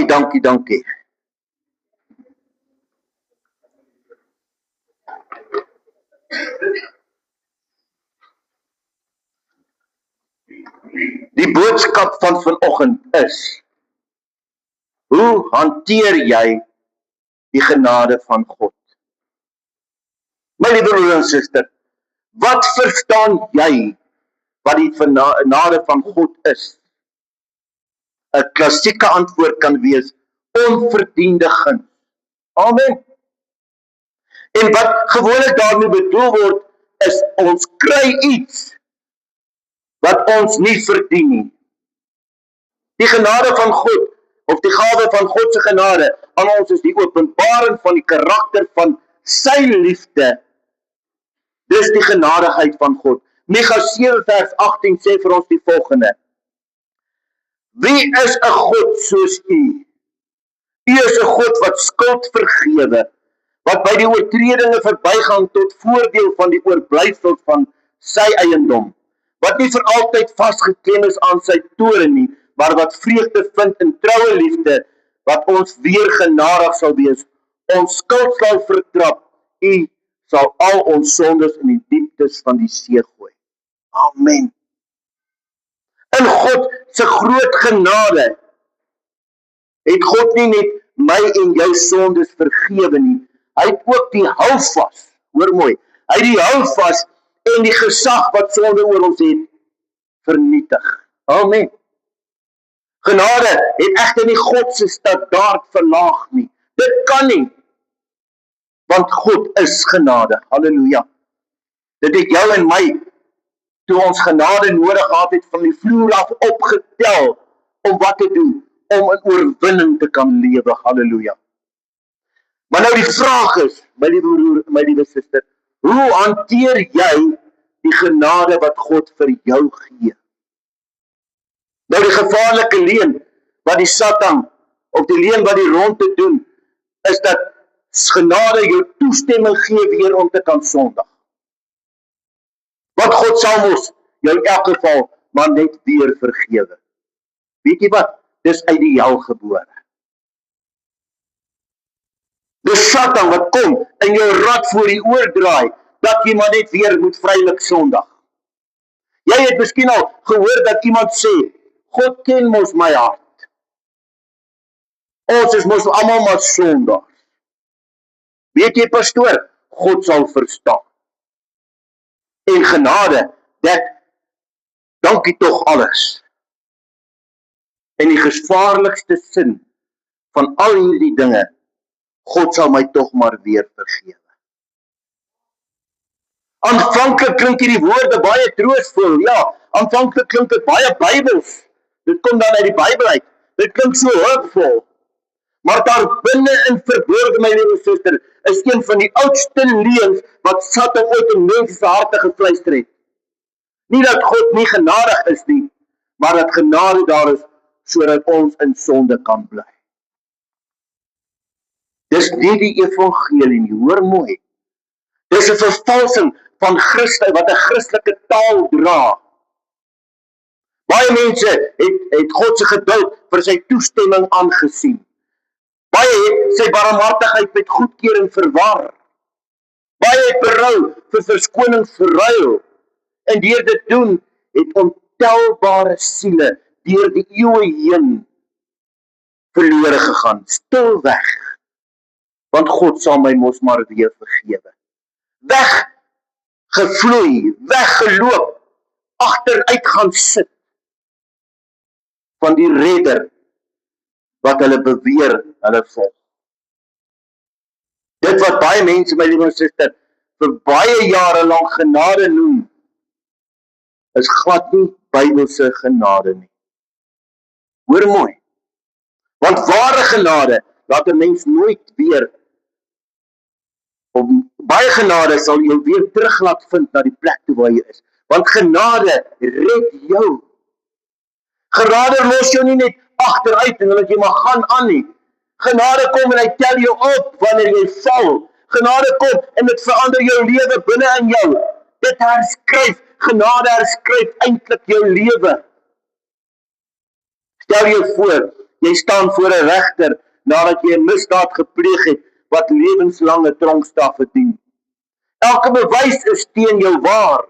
Dankie. Die boodskap van vanoggend is: hoe hanteer jy die genade van God? My liewe broer en suster, wat verstaan jy wat die genade van God is? 'n klassieke antwoord kan wees: onverdiende guns. Amen. En wat gewoonlik daarmee bedoel word, is ons kry iets wat ons nie verdien nie. Die genade van God, of die gawe van God se genade aan ons, is die openbaring van die karakter van sy liefde. Dis die genadigheid van God. Micha 7 vers 18 sê vir ons die volgende: wie is 'n God soos u? U is 'n God wat skuld vergewe, wat by die oortredinge verbygaan tot voordeel van die oorblyfsel van sy eiendom, wat nie vir altyd vasgeklem is aan sy toorn nie, maar wat vreugde vind in troue liefde, wat ons weer genadig sal wees, ons skuld sal vertrap, u sal al ons sondes in die dieptes van die see gooi. Amen. In God se groot genade het God nie net my en jou sondes vergewe nie, hy het ook die houvas, hoor mooi, hy het die houvas en die gesag wat sonde oor ons het, vernietig. Amen. Genade het egter nie God se standaard verlaag nie. Dit kan nie, want God is genade. Halleluja. Dit het jou en my, toe ons genade nodig gehad het, van die vloer af opgetel, om wat te doen? Om in oorwinning te kan lewe. Halleluja. Maar nou die vraag is, my liewe broer, my liewe suster, hoe hanteer jy die genade wat God vir jou gee? Nou die gevaarlike leuen wat die Satan, of die leuen wat die rond te doen, is dat genade jou toestemming gee weer om te kan sondig. Want God sal mos jou in elk geval maar net weer vergewe. Weet jy wat? Dis uit die hel gebore. Dis Satan wat kom en jou rad voor die oor draai, dat jy maar net weer moet vrylik sondig. Jy het miskien al gehoor dat iemand sê, God ken mos my hart. Ons is mos almal maar sondaars. Weet jy, pastoor, God sal verstaan. En genade, dankie tog alles. En die gevaarlikste sin van al hierdie dinge, God sal my tog maar weer vergewe. Aanvanklik klink hierdie woorde baie troosvol, ja, aanvanklik klink dit baie Bybels. Dit kom dan uit die Bybel uit. Dit klink so hoopvol. Maar daar binne in verborge, my liewe suster, is een van die oudste leuns wat Satan ooit in mense se harte gefluister het. Nie dat God nie genadig is nie, maar dat genade daar is, sodat ons in sonde kan bly. Dis nie die evangelie nie, hoor mooi. Dis 'n vervalsing van Christus, wat 'n Christelike taal dra. Baie mense het God se geduld vir sy toestemming aangesien. Baie het sy barmhartigheid met goedkeuring verwar. Baie het berou vir verskoning verruil. En deur dit doen, het ontelbare siele deur die eeue heen verlore gegaan, stilweg. Want God sal my mos maar weer vergewe. Weggevloei, weggeloop, agteruit gaan sit van die redder wat hulle beweer hulle volg. Dit wat baie mense, my liewe suster, vir baie jare lank genade noem, is glad nie Bybelse genade nie. Hoor mooi. Want ware genade laat 'n mens nooit weer, of baie genade sal jou weer terug laat vind na die plek toe waar jy is. Want genade red jou. Genade los jou nie net agteruit en dat jy maar gaan aan nie. Genade kom en hy tel jou op wanneer jy val. Genade kom en dit verander jou lewe binne in jou. Dit herskryf, genade herskryf eintlik jou lewe. Stel jou voor, Jy staan voor 'n regter nadat jy 'n misdaad gepleeg het wat lewenslange tronkstraf verdien. Elke bewys is teen jou waar.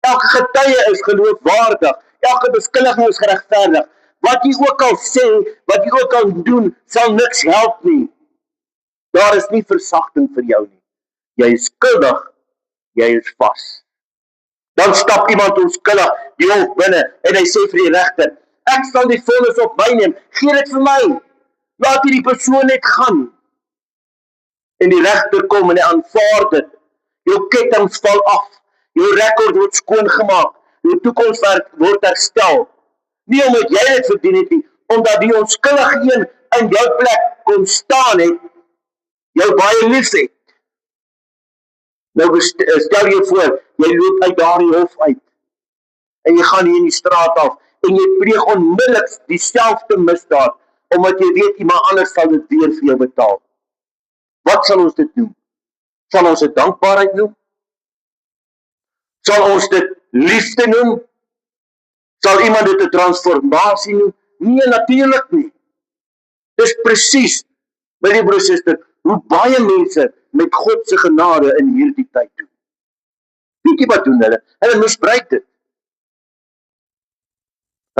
Elke getuie is geloofwaardig. Elke beskuldiging is geregverdig. Wat jy ook al sê, wat jy ook al doen, sal niks help nie. Daar is nie versagting vir jou nie. Jy is skuldig, jy is vas. Dan stap iemand onskuldig die hof binne en hy sê vir die regter, ek sal die vonnis op my neem, gee dit vir my. Laat hierdie persoon net gaan. En die regter kom en hy aanvaar dit. Jou kettinge val af. Jou rekord word skoongemaak. Jou toekoms word herstel. Nie omdat jy dit verdien het nie, omdat die onskuldige een in jou plek kon staan het, jou baie lief het. Nou stel jy voor, jy loop uit daardie hof uit, en jy gaan hier in die straat af, en jy pleeg onmiddellik dieselfde misdaad, omdat jy weet iemand anders sal dit weer vir jou betaal. Wat sal ons dit noem? Sal ons dit dankbaarheid noem? Sal ons dit liefde noem? Sal iemand dit 'n transformasie noem? Nee, natuurlik nie. Dis presies, my liewe broer en suster, hoe baie mense met God se genade in hierdie tyd doen. Weet jy wat doen hulle? Hulle misbruik dit.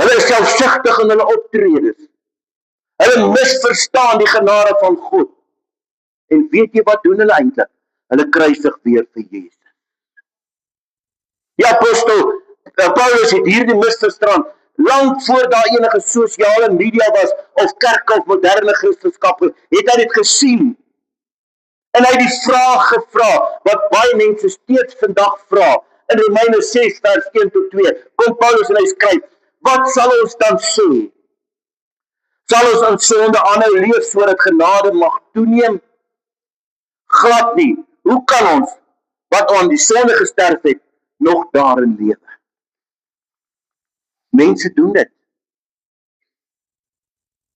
Hulle is selfsugtig in hulle optredes. Hulle misverstaan die genade van God. En weet jy wat doen hulle eintlik? Hulle kruisig weer vir Jesus. Die apostel Paulus het hierdie misverstand lank voor daar enige sosiale media was of kerke of moderne Christendom, het hy dit gesien. En hy het die vraag gevra wat baie mense steeds vandag vra. In Romeine 6 vers 1 tot 2 kom Paulus en hy skryf, wat sal ons dan sê? Sal ons in sonde aanhou leef sodat genade mag toeneem? Glad nie. Hoe kan ons wat aan die sonde gesterf het nog daarin lewe? Mense doen dit.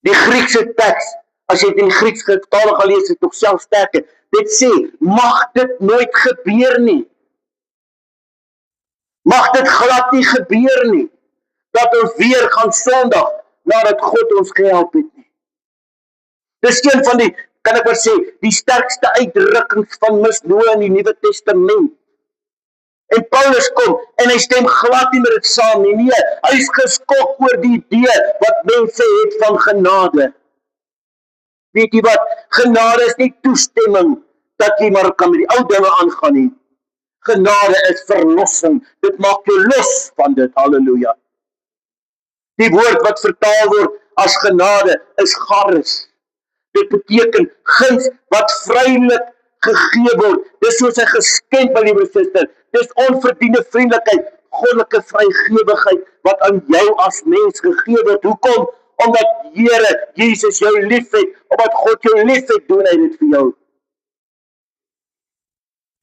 Die Griekse teks, as jy dit in Grieks taal gelees het, nog self sterker. Dit sê, mag dit nooit gebeur nie. Mag dit glad nie gebeur nie, dat ons weer gaan sondig, nadat God ons gehelp het nie. Dis een van die, kan ek maar sê, die sterkste uitdrukkings van misnoë in die Nuwe Testament. En Paulus kom, en hy stem glad nie met dit saam nie. Nee, hy is geskok oor die idee wat mense het van genade. Weet jy wat? Genade is nie toestemming dat jy maar kan met die ou dinge aangaan nie. Genade is verlossing. Dit maak jou los van dit. Halleluja. Die woord wat vertaal word as genade is charis. Dit beteken guns wat vrylik gegee word. Dis soos 'n geskenk, my liewe suster. Dis onverdiende vriendelikheid, goddelike vrygewigheid wat aan jou as mens gegee word. Hoekom? Omdat Here Jesus jou liefhet, omdat God jou liefhet, doen hy dit vir jou.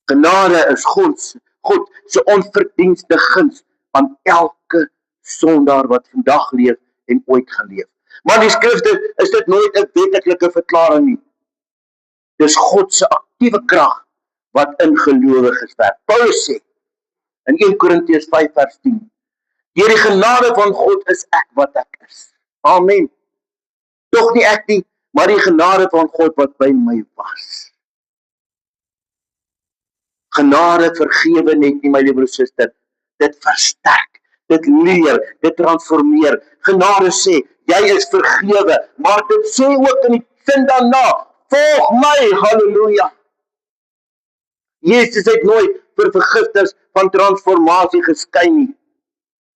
Genade is God se onverdienste guns aan elke sondaar wat vandag leef en ooit gaan leef. Maar die skrifte is dit nooit 'n wetlike verklaring nie. Dis God se aktiewe krag wat in gelowiges werk. Paulus sê in 1 Korintiërs 5 vers 10, deur die genade van God is ek wat ek is. Amen. Tog nie ek nie, maar die genade van God wat by my was. Genade vergewe net nie, my liewe suster. Dit versterk, dit leer, dit transformeer. Genade sê, jy is vergewe, maar dit sê ook in die sin daarna, volg my, halleluja. Jesus het nooit vir vergifters van transformasie geskei nie.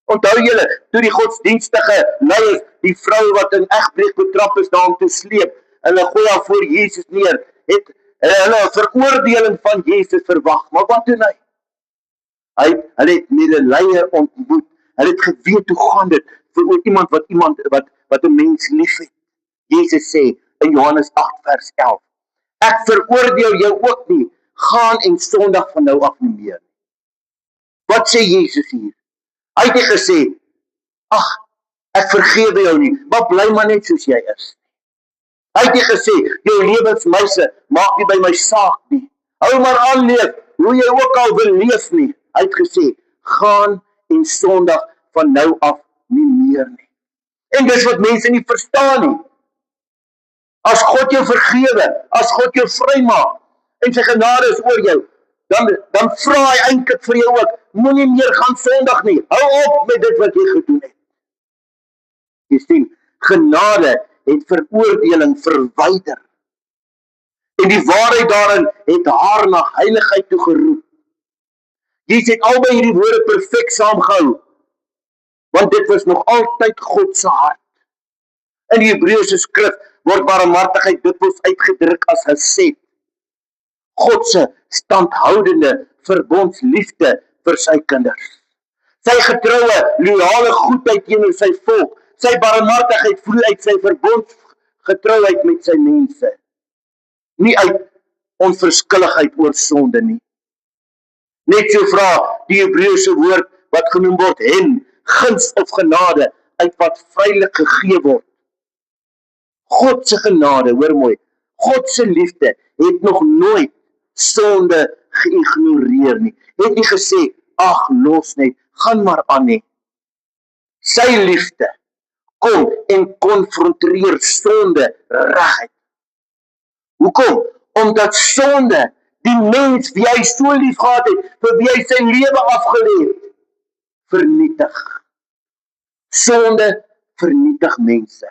Onthou julle, toe die godsdienstige leiers, die vrou wat in egbreek betrap is, daarom te sleep, hulle gooi haar voor Jesus neer, het hulle 'n veroordeling van Jesus verwag. Maar wat doen hy? Hulle het medelee ontmoet. Hulle het geweet hoe gaan dit vir iemand wat 'n mens liefhet. Jesus sê in Johannes 8 vers 11, ek veroordeel jou ook nie, gaan en sondig van nou af nie meer. Wat sê Jesus hier? Hy het nie gesê, ag, ek vergewe jou nie, maar bly maar net soos jy is. Hy het nie gesê, jou lewenswyse maak nie by my saak nie. Hou maar aan leef, hoe jy ook al wil leef nie. Hy het gesê, gaan en sondig van nou af nie meer nie. En dis wat mense nie verstaan nie. As God jou vergewe, as God jou vrymaak, en sy genade is oor jou, dan vra hy eintlik vir jou ook, moenie meer gaan sondig nie. Hou op met dit wat jy gedoen het. Jy sien, genade het veroordeling verwyder. En die waarheid daarin het haar na heiligheid toe geroep. Jesus het albei hierdie woorde perfek saamgehou, want dit was nog altyd God se hart. In die Hebreëse skrif word barmhartigheid dikwels uitgedruk as gesed. God se standhoudende verbondsliefde vir sy kinders. Sy getroue, loyale goedheid teenoor sy volk, sy barmhartigheid vloei uit sy verbondsgetrouheid met sy mense. Nie uit onverskilligheid oor sonde nie. Net so vra die Hebreëse woord wat genoem word guns of genade, uit wat vrylik gegee word. God se genade, hoor mooi, God se liefde het nog nooit sonde geïgnoreer nie. Het nie gesê, ag los net, gaan maar aan nie. Sy liefde kom en konfronteer sonde reguit. Hoekom? Omdat sonde die mens wie hy so lief gehad het, vir wie hy sy lewe afgelê het, vernietig. Sonde vernietig mense.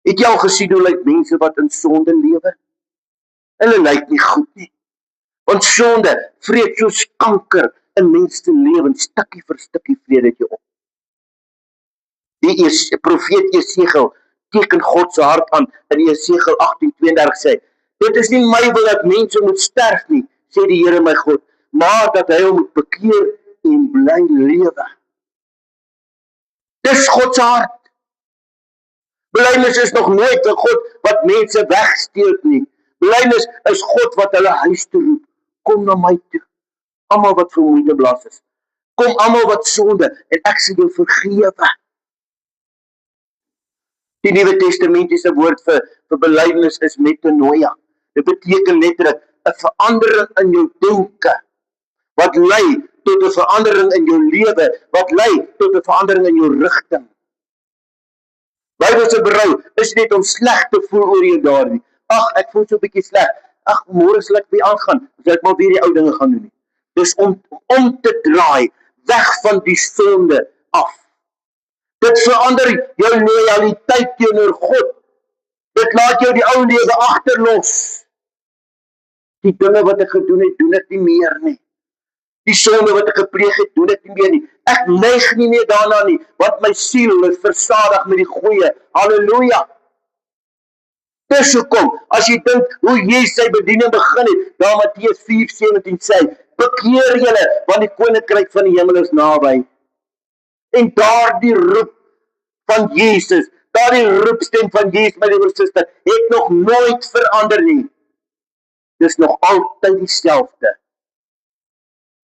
Het jy al gesien hoe lyk mense wat in sonde lewe? Hulle lyk nie goed nie. Want sonde vreet soos kanker in mense se lewens, stukkie vir stukkie vreet dit jou op. Die profeet Jesegiel teken God se hart aan in Jesegiel 18:32 sê, dit is nie my wil dat mense moet sterf nie, sê die Here my God, maar dat hy hom moet bekeer en bly lewe. Dis God se hart. Belydenis is nog nooit 'n God wat mense wegsteek nie. Belydenis is God wat hulle huis toe roep. Kom na my toe, almal wat vermoeide belas is. Kom almal wat sonde en ek sal jou vergewe. Die Nuwe Testamentiese woord vir belydenis is metanoia. Dit beteken letterlik 'n verandering in jou denke wat lei tot 'n verandering in jou lewe, wat lei tot 'n verandering in jou rigting. Bybelse berou is net om sleg te voel oor jou daardie. Ag, ek voel so 'n bietjie sleg. Ag, môre sal ek weer aangaan. Sal ek maar weer die ou dinge gaan doen nie. Dis om te draai weg van die sonde af. Dit verander jou loyaliteit teenoor God. Dit laat jou die ou lewe agterlos. Die dinge wat ek gedoen het, doen ek nie meer nie. Die sonde wat ek gepleeg het, doen ek nie meer nie. Ek neig nie meer daarna nie, want my siel is versadig met die goeie. Halleluja. Dis hoekom, as jy dink hoe Jesus sy bediening begin het, daar Matteus 4:17 sê, bekeer julle, want die koninkryk van die hemel is naby. En daardie roep van Jesus, daardie roepstem van Jesus, my liewe suster, het nog nooit verander nie. Dis nog altyd dieselfde.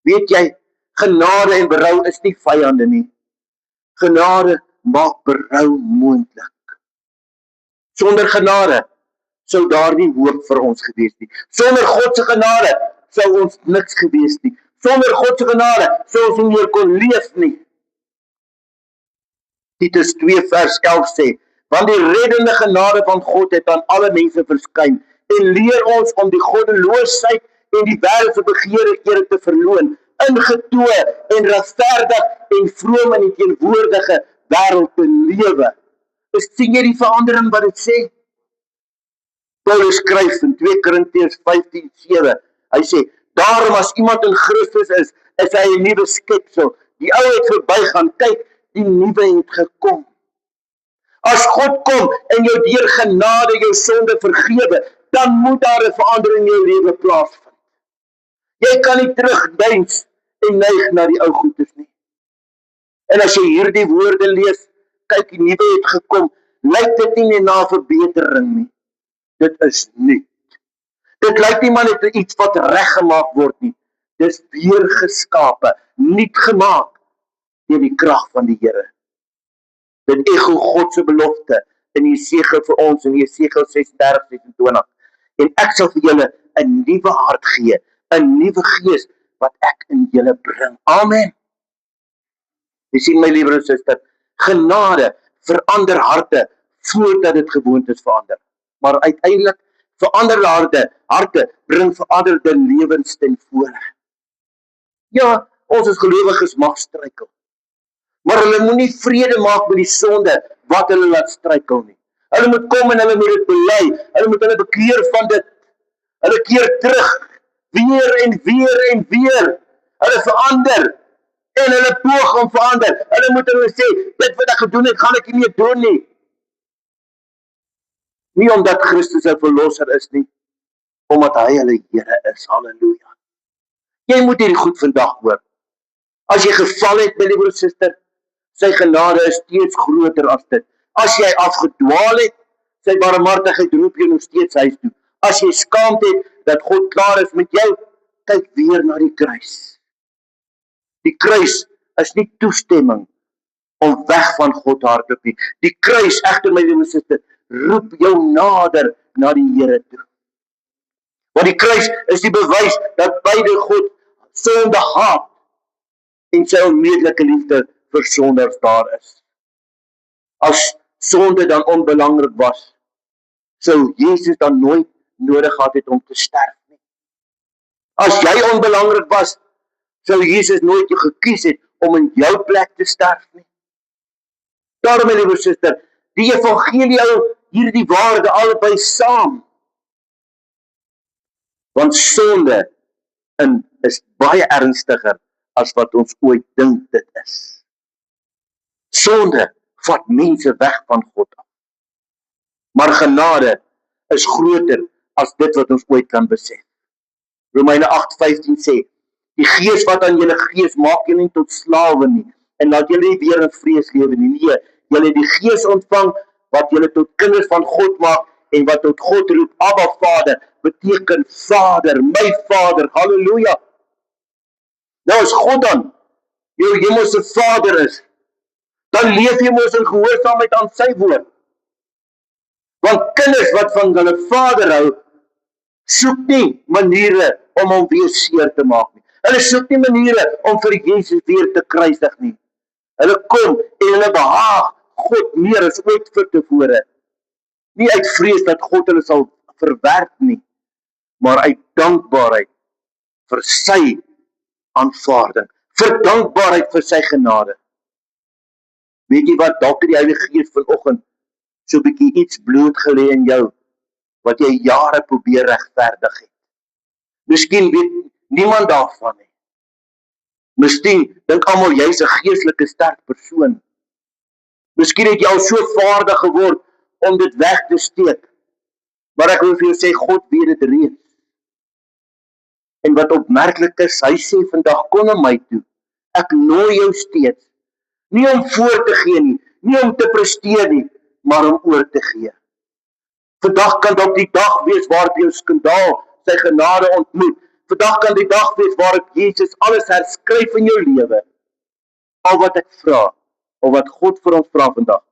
Weet jy, genade en berou is nie vyande nie. Genade maak berou moontlik. Sonder genade sou daar nie hoop vir ons gewees nie. Sonder God se genade sou ons niks gewees nie. Sonder God se genade sou ons nie meer kon leef nie. Titus 2 vers 11 sê, want die reddende genade van God het aan alle mense verskyn en leer ons om die goddeloosheid en die wêreldse begeerlikhede te verloon, ingetoe en regverdig en vroom in die teenwoordige wêreld te lewe. Sien jy die verandering wat dit sê? Paulus skryf in 2 Korintiërs 15:7. Hy sê, daarom as iemand in Christus is hy 'n nuwe skepsel. Die ou het verbygaan, kyk, die nuwe het gekom. As God kom en jou deur genade jou sonde vergewe, dan moet daar 'n verandering in jou lewe plaasvind. Jy kan nie terugdeins en neig na die ou goedes nie. En as jy hierdie woorde lees, kyk, die nuwe het gekom, lyk dit nie na verbetering nie. Dit is nuut. Dit lyk nie maar net iets wat reggemaak word nie. Dis weer geskape, nuut gemaak deur die krag van die Here. Dit ego God se belofte in Jesegiel vir ons in Jesegiel 36:26. En ek sal vir julle 'n nuwe hart gee, 'n nuwe gees wat ek in julle bring. Amen. Jy sien my liewe suster, genade verander harte voordat dit gewoontes verander. Maar uiteindelik veranderde harte bring veranderde lewens ten vore. Ja, ons as gelowiges mag struikel. Maar hulle moet nie vrede maak met die sonde wat hulle laat struikel nie. Hulle moet kom en hulle moet dit bely. Hulle moet hulle bekeer van dit. Hulle keer terug, weer en weer en weer. Hulle verander en hulle poog om verander. Hulle moet hulle sê, dit wat ek gedoen het, gaan ek nie meer doen nie. Nie omdat Christus 'n verlosser is nie, omdat hy hulle Here is. Halleluja. Jy moet hierdie goed vandag hoor. As jy geval het, my liewe suster, sy genade is steeds groter as dit. As jy afgedwaal het, sy barmhartigheid roep jou nog steeds huis toe. As jy skaamd het dat God klaar is met jou, kyk weer na die kruis. Die kruis is nie toestemming om weg van God te hardloop nie. Die kruis, egter my liewe suster, roep jou nader na die Here toe. Want die kruis is die bewys dat beide God sonde haat en sy onmeetlike liefde vir sonders daar is. As sonde dan onbelangrik was, sou Jesus dan nooit nodig gehad het om te sterf nie. As jy onbelangrik was, sou Jesus nooit jou gekies het om in jou plek te sterf nie. Daarom, my liewe suster, die evangelie hou hierdie waarde albei saam. Want sonde is baie ernstiger as wat ons ooit dink dit is. Sonde vat mense weg van God af. Maar genade is groter as dit wat ons ooit kan besef. Romeine 8:15 sê, die gees wat aan julle gees maak julle nie tot slawe nie, en laat julle nie weer in vrees lewe nie. Nee, julle het die gees ontvang wat julle tot kinders van God maak en wat tot God roep, Abba Vader, beteken Vader, my Vader, halleluja. Nou as God dan jou hemelse Vader is, dan leef jy mos in gehoorsaamheid aan sy woord. Want kinders wat van hulle Vader hou, soek nie maniere om hom weer seer te maak nie. Hulle soek nie maniere om vir Jesus weer te kruisig nie. Hulle kom en hulle behaag God meer as ooit tevore. Nie uit vrees dat God hulle sal verwerp nie, maar uit dankbaarheid vir sy aanvaarding, vir dankbaarheid vir sy genade. Weet jy wat, dalk het die Heilige Gees vanoggend so 'n bietjie iets blootgelê in jou, wat jy jare probeer regverdig het. Miskien weet niemand daarvan nie. Miskien dink almal jy's 'n geestelike sterk persoon. Miskien het jy al so vaardig geword om dit weg te steek. Maar ek wil vir jou sê, God weet dit reeds. En wat opmerklik is, hy sê vandag, kom na my toe. Ek nooi jou steeds. Nie om voor te gee nie, nie om te presteer nie, maar om oor te gee. Vandag kan dalk die dag wees waarop jou skandaal sy genade ontmoet. Vandag kan die dag wees waarop Jesus alles herskryf in jou lewe. Al wat ek vra, of wat God vir ons vra vandag,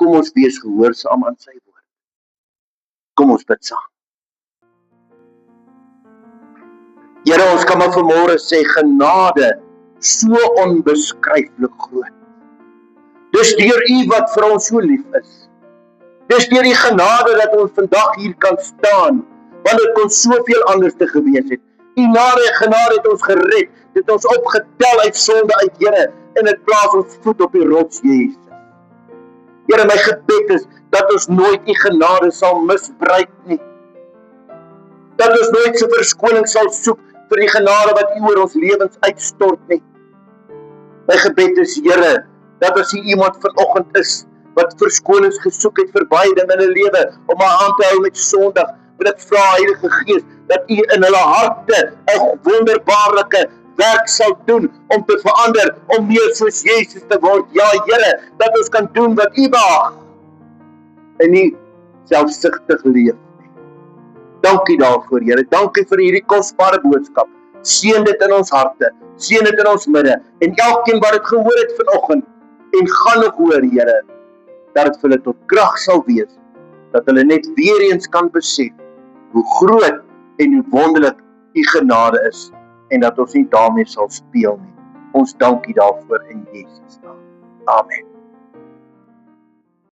kom ons wees gehoorsaam aan sy woord. Kom ons bid saam. Here, ons kan maar vanmôre sê, genade so onbeskryflik groot. Dis deur U wat vir ons so lief is. Dis deur die genade dat ons vandag hier kan staan, want dit kon soveel anders te gewees het. U genade het ons gered, het ons opgetel uit sonde uit, Here, en het plaas ons voet op die rots, Jesus. Here, my gebed is dat ons nooit U genade sal misbruik nie. Dat ons nooit so verskoning sal soek vir die genade wat U oor ons lewens uitstort nie. My gebed is, Here, dat as hier iemand vanoggend is wat verskonings gesoek het vir baie dinge in hulle lewe om aan te hou met sondig, wil ek vra, Heilige Gees, dat U in hulle harte 'n wonderbaarlike werk sal doen om te verander, om meer soos Jesus te word. Ja, Here, dat ons kan doen wat U behaag en nie selfsugtig leef nie. Dankie daarvoor, Here. Dankie vir hierdie kosbare boodskap. Seën dit in ons harte, seën dit in ons midde, en elkeen wat dit gehoor het vanoggend en gaan nog hoor, Here, dat dit vir hulle tot krag sal wees, dat hulle net weer eens kan besef hoe groot en hoe wonderlik U genade is, en dat ons nie daarmee sal speel nie. Ons dankie daarvoor in Jesus naam. Amen.